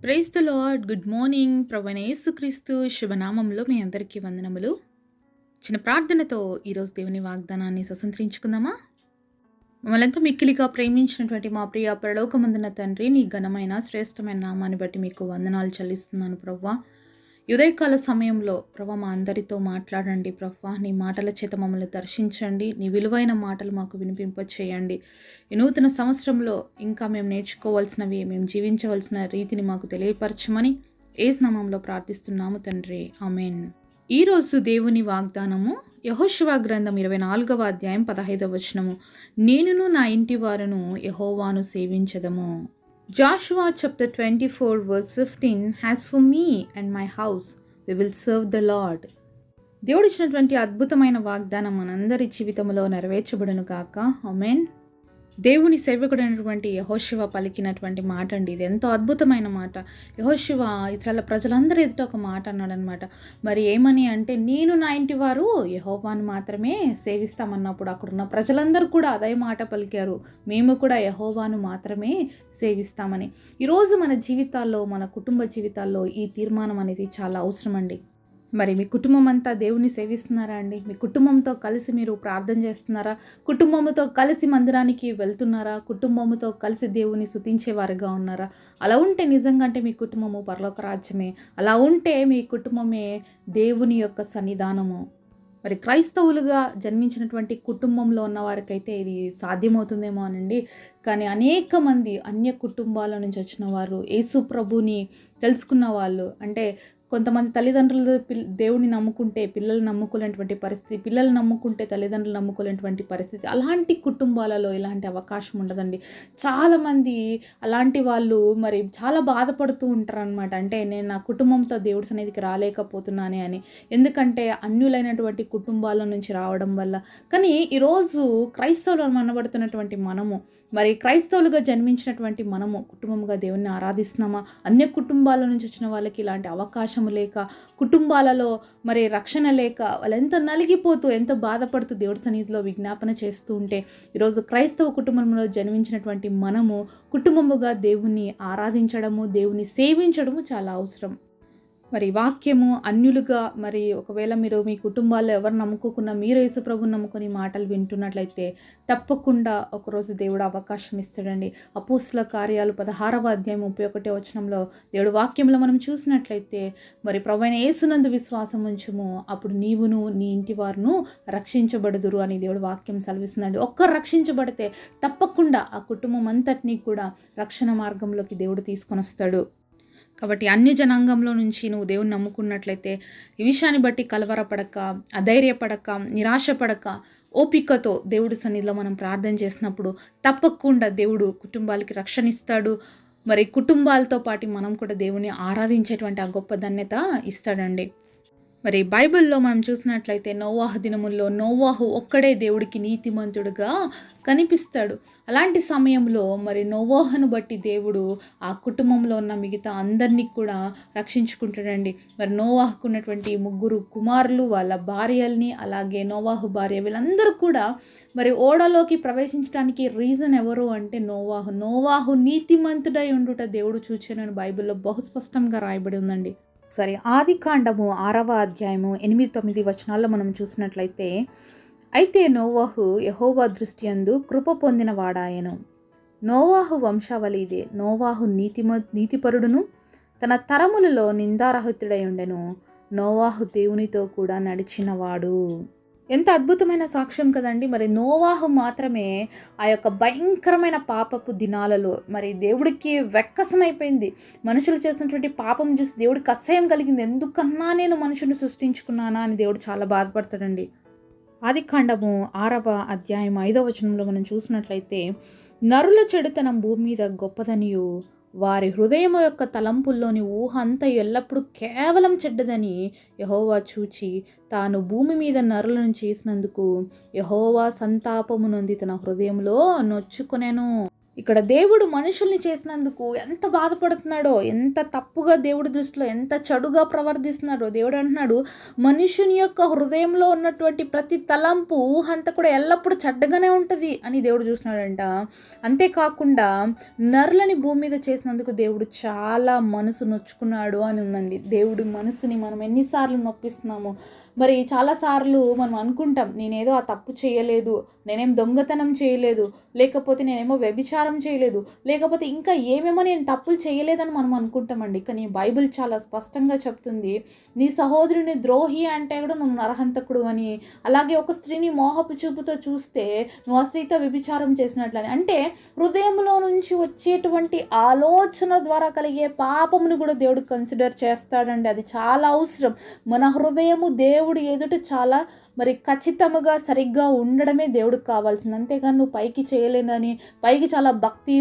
Praise the lord. Good morning. ప్రభువైన యేసుక్రీస్తు శుభనామంలో మీ అందరికీ వందనములు. చిన్న ప్రార్థనతో ఈరోజు దేవుని వాగ్దానాన్ని స్వతంత్రించుకుందామా? మమ్మల్ని మిక్కిలిగా ప్రేమించినటువంటి మా ప్రియ పరలోకమందున తండ్రి, నీ ఘనమైన శ్రేష్టమైన నామాన్ని బట్టి మీకు వందనాలు చెల్లిస్తున్నాను ప్రభువా. ఉదయకాల సమయంలో ప్రభా మా అందరితో మాట్లాడండి ప్రభా. నీ మాటల చేత మమ్మల్ని దర్శించండి. నీ విలువైన మాటలు మాకు వినిపింపచేయండి. ఈ నూతన సంవత్సరంలో ఇంకా మేము నేర్చుకోవాల్సినవి, మేము జీవించవలసిన రీతిని మాకు తెలియపరచమని యేసు నామములో ప్రార్థిస్తున్నాము తండ్రి, ఆమేన్. ఈరోజు దేవుని వాగ్దానము యెహోషువ గ్రంథం 24వ అధ్యాయం 15వ వచనము. నేనును నా ఇంటి వారును యెహోవాను సేవించదము. Joshua chapter 24 verse 15, As for me and my house, we will serve the Lord. దేవుడు ఇచ్చినటువంటి అద్భుతమైన వాగ్దానం మనందరి జీవితంలో నెరవేర్చబడును గాక. ఆమేన్. దేవుని సేవకుడైనటువంటి యెహోషువ పలికినటువంటి మాట అండి. ఇది ఎంతో అద్భుతమైన మాట. యెహోషువ ఇశ్రాయేలు ప్రజలందరూ ఎదుట ఒక మాట అన్నాడనమాట. మరి ఏమని అంటే, నేను నా ఇంటి వారు యెహోవాను మాత్రమే సేవిస్తామన్నప్పుడు అక్కడున్న ప్రజలందరూ కూడా అదే మాట పలికారు. మేము కూడా యెహోవాను మాత్రమే సేవిస్తామని. ఈరోజు మన జీవితాల్లో, మన కుటుంబ జీవితాల్లో ఈ తీర్మానం అనేది చాలా అవసరం అండి. మరి మీ కుటుంబం అంతా దేవుని సేవిస్తున్నారా అండి? మీ కుటుంబంతో కలిసి మీరు ప్రార్థన చేస్తున్నారా? కుటుంబంతో కలిసి మందిరానికి వెళ్తున్నారా? కుటుంబంతో కలిసి దేవుని స్తుతించేవారుగా ఉన్నారా? అలా ఉంటే నిజంగా అంటే మీ కుటుంబము పరలోక రాజ్యమే. అలా ఉంటే మీ కుటుంబమే దేవుని యొక్క సన్నిధానము. మరి క్రైస్తవులుగా జన్మించినటువంటి కుటుంబంలో ఉన్న వారికైతే ఇది సాధ్యమవుతుందేమో అనండి. కానీ అనేక మంది అన్య కుటుంబాల నుంచి వచ్చిన వారు, యేసు ప్రభుని తెలుసుకున్న వాళ్ళు, అంటే కొంతమంది తల్లిదండ్రులు దేవుని నమ్ముకుంటే పిల్లలు నమ్ముకోలేనటువంటి పరిస్థితి, పిల్లలు నమ్ముకుంటే తల్లిదండ్రులు నమ్ముకోలేనటువంటి పరిస్థితి. అలాంటి కుటుంబాలలో ఇలాంటి అవకాశం ఉండదండి. చాలామంది అలాంటి వాళ్ళు మరి చాలా బాధపడుతూ ఉంటారనమాట. అంటే నేను నా కుటుంబంతో దేవుడి సన్నిధికి రాలేకపోతున్నానే అని. ఎందుకంటే అన్యులైనటువంటి కుటుంబాల నుంచి రావడం వల్ల. కానీ ఈరోజు క్రైస్తవులు అనబడుతున్నటువంటి మనము, మరి క్రైస్తవులుగా జన్మించినటువంటి మనము కుటుంబంగా దేవుణ్ణి ఆరాధిస్తున్నామా? అన్య కుటుంబాల నుంచి వచ్చిన వాళ్ళకి ఇలాంటి అవకాశం లేక, కుటుంబాలలో మరి రక్షణ లేక వాళ్ళు ఎంతో నలిగిపోతూ, ఎంతో బాధపడుతూ దేవుడి సన్నిధిలో విజ్ఞాపన చేస్తూ ఉంటే, ఈరోజు క్రైస్తవ కుటుంబంలో జన్మించినటువంటి మనము కుటుంబముగా దేవుణ్ణి ఆరాధించడము, దేవుని సేవించడము చాలా అవసరం. మరి వాక్యము అన్యులుగా, మరి ఒకవేళ మీరు మీ కుటుంబాల్లో ఎవరు నమ్ముకోకుండా మీరు యేసు ప్రభువుని నమ్ముకొని మాటలు వింటున్నట్లయితే తప్పకుండా ఒకరోజు దేవుడు అవకాశం ఇస్తాడండి. అపోస్తుల కార్యాలు 16వ అధ్యాయం 31వ వచనంలో దేవుడు వాక్యంలో మనం చూసినట్లయితే, మరి ప్రభువైన యేసునందు విశ్వాసం ఉంచుము, అప్పుడు నీవును నీ ఇంటి వారును రక్షించబడుదురు అని దేవుడు వాక్యం సెలవిస్తుందండి. ఒక్కరు రక్షించబడితే తప్పకుండా ఆ కుటుంబం అంతటినీ కూడా రక్షణ మార్గంలోకి దేవుడు తీసుకొని వస్తాడు. కాబట్టి అన్ని జనాంగంలో నుంచి నువ్వు దేవుని నమ్ముకున్నట్లయితే ఈ విషయాన్ని బట్టి కలవరపడక, అధైర్యపడక, నిరాశపడక, ఓపికతో దేవుడి సన్నిధిలో మనం ప్రార్థన చేసినప్పుడు తప్పకుండా దేవుడు కుటుంబాలకి రక్షణ ఇస్తాడు. మరి కుటుంబాలతో పాటు మనం కూడా దేవుని ఆరాధించేటువంటి ఆ గొప్ప ధన్యత ఇస్తాడండి. మరి బైబిల్లో మనం చూసినట్లయితే నోవాహు దినముల్లో నోవాహు ఒక్కడే దేవుడికి నీతిమంతుడుగా కనిపిస్తాడు. అలాంటి సమయంలో మరి నోవాహును బట్టి దేవుడు ఆ కుటుంబంలో ఉన్న మిగతా అందరినీ కూడా రక్షించుకుంటాడండి. మరి నోవాహుకు ఉన్నటువంటి 3 కుమారులు, వాళ్ళ భార్యల్ని, అలాగే నోవాహు భార్య, వీళ్ళందరూ కూడా మరి ఓడలోకి ప్రవేశించడానికి రీజన్ ఎవరు అంటే నోవాహు నీతిమంతుడై ఉండుట దేవుడు చూచెనని బైబిల్లో బహుస్పష్టంగా రాయబడి ఉందండి. సరే, ఆదికాండము 6వ అధ్యాయము 8-9 వచనాల్లో మనం చూసినట్లయితే, అయితే నోవాహు యెహోవా దృష్టి యందు కృప పొందిన వాడాయెను. నోవాహు వంశావళి ఇదే. నోవాహు నీతిపరుడును తన తరములలో నిందారహితుడై ఉండెను. నోవాహు దేవునితో కూడా నడిచినవాడు. ఎంత అద్భుతమైన సాక్ష్యం కదండి. మరి నోవాహు మాత్రమే ఆ యొక్క భయంకరమైన పాపపు దినాలలో మరి దేవుడికి వెక్కసమైపోయింది. మనుషులు చేసినటువంటి పాపం చూసి దేవుడికి అసహ్యం కలిగింది. ఎందుకన్నా నేను మనుషుని సృష్టించుకున్నానా అని దేవుడు చాలా బాధపడతాడండి. ఆదికాండము 6వ అధ్యాయం 5వ వచనంలో మనం చూసినట్లయితే, నరుల చెడుతనం భూమి మీద గొప్పదనియు, వారి హృదయము యొక్క తలంపుల్లోని ఊహ అంతా ఎల్లప్పుడూ కేవలం చెడ్డదని యెహోవా చూచి తాను భూమి మీద నరులను చేసినందుకు యెహోవా సంతాపము నొంది తన హృదయంలో నొచ్చుకొనెను. ఇక్కడ దేవుడు మనుషుల్ని చేసినందుకు ఎంత బాధపడుతున్నాడో, ఎంత తప్పుగా దేవుడి దృష్టిలో ఎంత చెడుగా ప్రవర్తిస్తున్నాడో దేవుడు అంటున్నాడు, మనుషుని యొక్క హృదయంలో ఉన్నటువంటి ప్రతి తలంపు ఊహ అంతా కూడా ఎల్లప్పుడూ చెడ్డగానే ఉంటుంది అని దేవుడు చూస్తున్నాడంట. అంతేకాకుండా నరులని భూమి మీద చేసినందుకు దేవుడు చాలా మనసు నొచ్చుకున్నాడు అని ఉందండి. దేవుడి మనసుని మనం ఎన్నిసార్లు నొప్పిస్తున్నాము. మరి చాలాసార్లు మనం అనుకుంటాం, నేనేదో ఆ తప్పు చేయలేదు, నేనేం దొంగతనం చేయలేదు, లేకపోతే నేనేమో వ్యభిచారం చేయలేదు, లేకపోతే ఇంకా ఏమేమో నేను తప్పులు చేయలేదని మనం అనుకుంటామండి. కానీ బైబిల్ చాలా స్పష్టంగా చెప్తుంది, నీ సహోదరుని ద్రోహి అంటే కూడా నువ్వు నరహంతకుడు అని. అలాగే ఒక స్త్రీని మోహపు చూపుతో చూస్తే నువ్వు ఆ స్త్రీతో వ్యభిచారం చేసినట్లని. అంటే హృదయంలో నుంచి వచ్చేటువంటి ఆలోచన ద్వారా కలిగే పాపమును కూడా దేవుడు కన్సిడర్ చేస్తాడండి. అది చాలా అవసరం. మన హృదయము దేవుడు ఎదుట చాలా మరి ఖచ్చితంగా సరిగ్గా ఉండడమే దేవుడికి కావాల్సింది. అంతేగాని నువ్వు పైకి చేయలేదని, పైకి చాలా భక్తి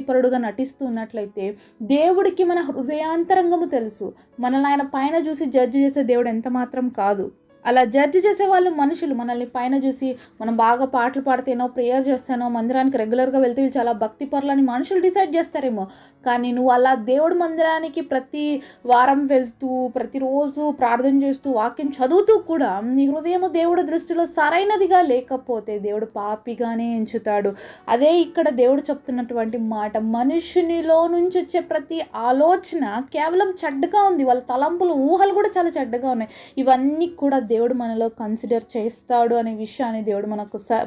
పరుడుగా నటిస్తూ ఉన్నట్లయితే దేవుడికి మన హృదయాంతరంగము తెలుసు. మనల్ని ఆయన పైన చూసి జడ్జి చేసే దేవుడు ఎంత మాత్రం కాదు. అలా జడ్జి చేసే వాళ్ళు మనుషులు. మనల్ని పైన చూసి మనం బాగా పాటలు పాడితేనో, ప్రేయర్ చేస్తానో, మందిరానికి రెగ్యులర్గా వెళ్తే వీళ్ళు చాలా భక్తి పరులని మనుషులు డిసైడ్ చేస్తారేమో. కానీ నువ్వు అలా దేవుడి మందిరానికి ప్రతి వారం వెళ్తూ, ప్రతిరోజు ప్రార్థన చేస్తూ, వాక్యం చదువుతూ కూడా నీ హృదయము దేవుడి దృష్టిలో సరైనదిగా లేకపోతే దేవుడు పాపిగానే ఎంచుతాడు. అదే ఇక్కడ దేవుడు చెప్తున్నటువంటి మాట. మనుషునిలో నుంచి వచ్చే ప్రతి ఆలోచన కేవలం చెడ్డగా ఉంది. వాళ్ళ తలంపులు, ఊహలు కూడా చాలా చెడ్డగా ఉన్నాయి. ఇవన్నీ కూడా దేవుడు మనలో కన్సిడర్ చేస్తాడు అనే విషయాన్ని దేవుడు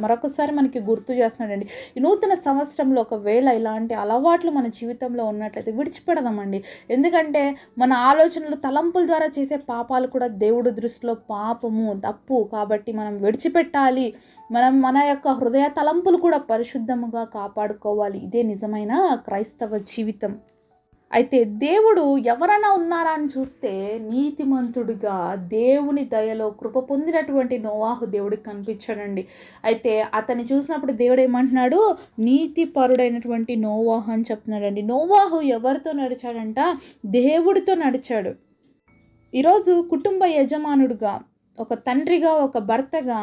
మరొకసారి మనకి గుర్తు చేస్తున్నాడండి. ఈ నూతన సంవత్సరంలో ఒకవేళ ఇలాంటి అలవాట్లు మన జీవితంలో ఉన్నట్లయితే విడిచిపెడదామండి. ఎందుకంటే మన ఆలోచనలు, తలంపుల ద్వారా చేసే పాపాలు కూడా దేవుడి దృష్టిలో పాపము, తప్పు. కాబట్టి మనం విడిచిపెట్టాలి. మన యొక్క హృదయ తలంపులు కూడా పరిశుద్ధముగా కాపాడుకోవాలి. ఇదే నిజమైన క్రైస్తవ జీవితం. అయితే దేవుడు ఎవరైనా ఉన్నారా అని చూస్తే నీతిమంతుడిగా దేవుని దయలో కృప పొందినటువంటి నోవాహు దేవుడికి కనిపించాడండి. అయితే అతన్ని చూసినప్పుడు దేవుడు ఏమంటున్నాడు, నీతిపరుడైనటువంటి నోవాహు అని చెప్తున్నాడండి. నోవాహు ఎవరితో నడిచాడంట? దేవుడితో నడిచాడు. ఈరోజు కుటుంబ యజమానుడిగా, ఒక తండ్రిగా, ఒక భర్తగా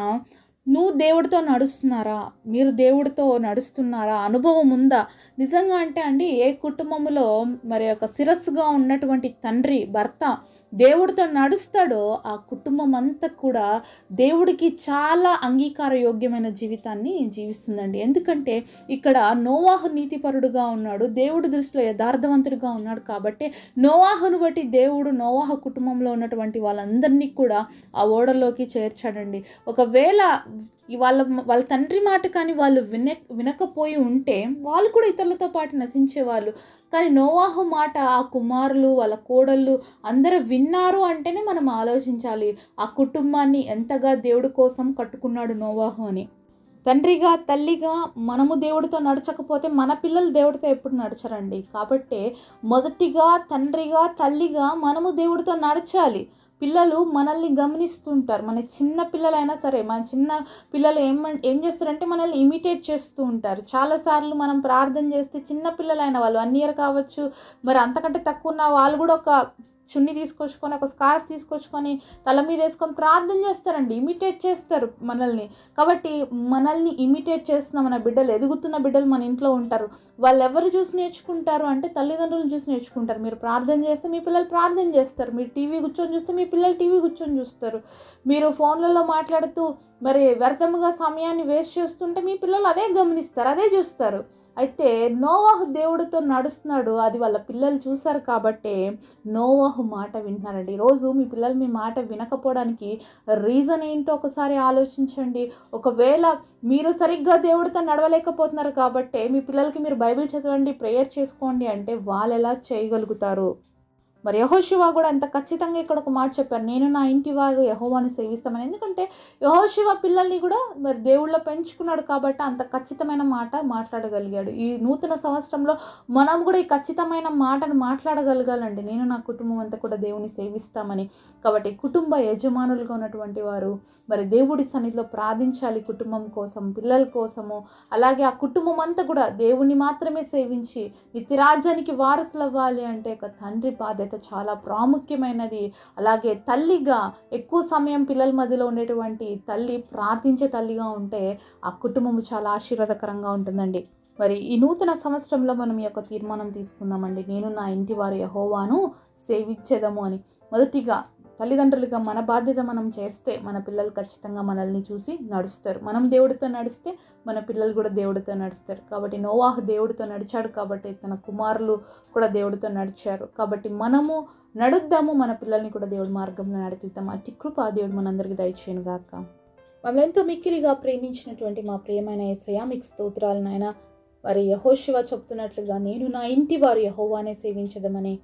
నువ్వు దేవుడితో నడుస్తున్నారా? మీరు దేవుడితో నడుస్తున్నారా? అనుభవం ఉందా? నిజంగా అంటే అండి, ఏ కుటుంబంలో మరి ఒక శిరస్సుగా ఉన్నటువంటి తండ్రి, భర్త దేవుడితో నడుస్తాడో ఆ కుటుంబం అంతా కూడా దేవుడికి చాలా అంగీకార యోగ్యమైన జీవితాన్ని జీవిస్తుందండి. ఎందుకంటే ఇక్కడ నోవాహు నీతిపరుడుగా ఉన్నాడు, దేవుడి దృష్టిలో యథార్థవంతుడిగా ఉన్నాడు. కాబట్టి నోవాహును బట్టి దేవుడు నోవాహు కుటుంబంలో ఉన్నటువంటి వాళ్ళందరినీ కూడా ఆ ఓడలోకి చేర్చాడండి. ఒకవేళ వాళ్ళ తండ్రి మాట కానీ వాళ్ళు వినకపోయి ఉంటే వాళ్ళు కూడా ఇతరులతో పాటు నశించేవాళ్ళు. కానీ నోవాహు మాట ఆ కుమారులు, వాళ్ళ కోడళ్ళు అందరూ విన్నారు అంటేనే మనం ఆలోచించాలి ఆ కుటుంబాన్ని ఎంతగా దేవుడి కోసం కట్టుకున్నాడు నోవాహు అని. తండ్రిగా, తల్లిగా మనము దేవుడితో నడచకపోతే మన పిల్లలు దేవుడితో ఎప్పుడు నడచరండి. కాబట్టి మొదటిగా తండ్రిగా, తల్లిగా మనము దేవుడితో నడచాలి. పిల్లలు మనల్ని గమనిస్తుంటారు. మన చిన్న పిల్లలైనా సరే, మన చిన్న పిల్లలు ఏం చేస్తారంటే మనల్ని ఇమిటేట్ చేస్తూ ఉంటారు. చాలాసార్లు మనం ప్రార్థన చేస్తే చిన్న పిల్లలైన వాళ్ళు 1 year కావచ్చు, మరి అంతకంటే తక్కువ ఉన్న వాళ్ళు కూడా ఒక చున్నీ తీసుకొచ్చుకొని, ఒక స్కార్ఫ్ తీసుకొచ్చుకొని తల మీద వేసుకొని ప్రార్థన చేస్తారండి. ఇమిటేట్ చేస్తారు మనల్ని. కాబట్టి మనల్ని ఇమిటేట్ చేస్తున్న మన బిడ్డలు, ఎదుగుతున్న బిడ్డలు మన ఇంట్లో ఉంటారు. వాళ్ళు ఎవరు చూసి నేర్చుకుంటారు అంటే తల్లిదండ్రులను చూసి నేర్చుకుంటారు. మీరు ప్రార్థన చేస్తే మీ పిల్లలు ప్రార్థన చేస్తారు. మీరు టీవీ కూర్చొని చూస్తే మీ పిల్లలు టీవీ కూర్చొని చూస్తారు. మీరు ఫోన్లలో మాట్లాడుతూ మరి వ్యర్థముగా సమయాన్ని వేస్ట్ చేస్తుంటే మీ పిల్లలు అదే గమనిస్తారు, అదే చూస్తారు. అయితే నోవాహు దేవుడితో నడుస్తున్నాడు, అది వాళ్ళ పిల్లలు చూశారు కాబట్టి నోవాహు మాట వింటున్నారండి. ఈరోజు మీ పిల్లలు మీ మాట వినకపోవడానికి రీజన్ ఏంటో ఒకసారి ఆలోచించండి. ఒకవేళ మీరు సరిగ్గా దేవుడితో నడవలేకపోతున్నారు కాబట్టి మీ పిల్లలకి మీరు బైబిల్ చదవండి, ప్రేయర్ చేసుకోండి అంటే వాళ్ళు ఎలా చేయగలుగుతారు? మరి యెహోషువ కూడా అంత ఖచ్చితంగా ఇక్కడ ఒక మాట చెప్పారు, నేను నా ఇంటి వారు యెహోవాను సేవిస్తామని. ఎందుకంటే యెహోషువ పిల్లల్ని కూడా మరి దేవుళ్ళో పెంచుకున్నాడు కాబట్టి అంత ఖచ్చితమైన మాట మాట్లాడగలిగాడు. ఈ నూతన సంవత్సరంలో మనం కూడా ఈ ఖచ్చితమైన మాటను మాట్లాడగలగాలండి, నేను నా కుటుంబం అంతా కూడా దేవుని సేవిస్తామని. కాబట్టి కుటుంబ యజమానులుగా ఉన్నటువంటి వారు మరి దేవుడి సన్నిధిలో ప్రార్థించాలి కుటుంబం కోసం, పిల్లల కోసము. అలాగే ఆ కుటుంబం అంతా కూడా దేవుని మాత్రమే సేవించి నిత్యరాజ్యానికి వారసులు అవ్వాలి అంటే ఒక తండ్రి బాధ్యత చాలా ప్రాముఖ్యమైనది. అలాగే తల్లిగా ఎక్కువ సమయం పిల్లల మధ్యలో ఉండేటువంటి తల్లి, ప్రార్థించే తల్లిగా ఉంటే ఆ కుటుంబం చాలా ఆశీర్వాదకరంగా ఉంటుందండి. మరి ఈ నూతన సంవత్సరంలో మనం ఈ యొక్క తీర్మానం తీసుకుందామండి. నేను నా ఇంటి వారి యెహోవాను సేవించెదము అని. మొదటిగా తల్లిదండ్రులుగా మన బాధ్యత మనం చేస్తే మన పిల్లలు ఖచ్చితంగా మనల్ని చూసి నడుస్తారు. మనం దేవుడితో నడిస్తే మన పిల్లలు కూడా దేవుడితో నడుస్తారు. కాబట్టి నోవాహు దేవుడితో నడిచాడు కాబట్టి తన కుమారులు కూడా దేవుడితో నడిచారు. కాబట్టి మనము నడుద్దాము, మన పిల్లల్ని కూడా దేవుడి మార్గంలో నడిపిద్దాం. అట్టి కృప దేవుడు మనందరికీ దయచేయను గాక. మమ్మల్ని ఎంతో మిక్కిలిగా ప్రేమించినటువంటి మా ప్రియమైన యేసయ్య, మీకు స్తోత్రాలు నాయన. వారి యెహోషువ చెప్తున్నట్లుగా నేను నా ఇంటి వారు యెహోవానే సేవించదమని,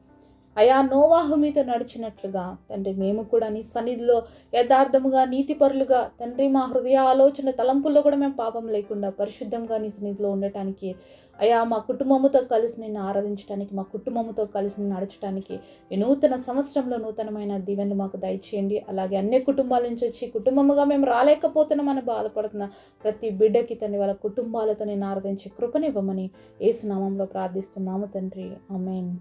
అయా నోవాహు మీతో నడిచినట్లుగా తండ్రి మేము కూడా నీ సన్నిధిలో యథార్థముగా నీతిపరులుగా తండ్రి మా హృదయ ఆలోచన తలంపుల్లో కూడా మేము పాపం లేకుండా పరిశుద్ధంగా నీ సన్నిధిలో ఉండటానికి, అయా మా కుటుంబముతో కలిసి నిన్ను ఆరాధించడానికి, మా కుటుంబముతో కలిసి నిన్ను నడచడానికి ఈ నూతన సంవత్సరంలో నూతనమైన దీవెనలు మాకు దయచేయండి. అలాగే అన్ని కుటుంబాల నుంచి వచ్చి కుటుంబముగా మేము రాలేకపోతున్నామని బాధపడుతున్న ప్రతి బిడ్డకి తండ్రి వాళ్ళ కుటుంబాలతో నేను ఆరాధించే కృపనివ్వమని యేసు నామములో ప్రార్థిస్తున్నాము తండ్రి. ఆమేన్.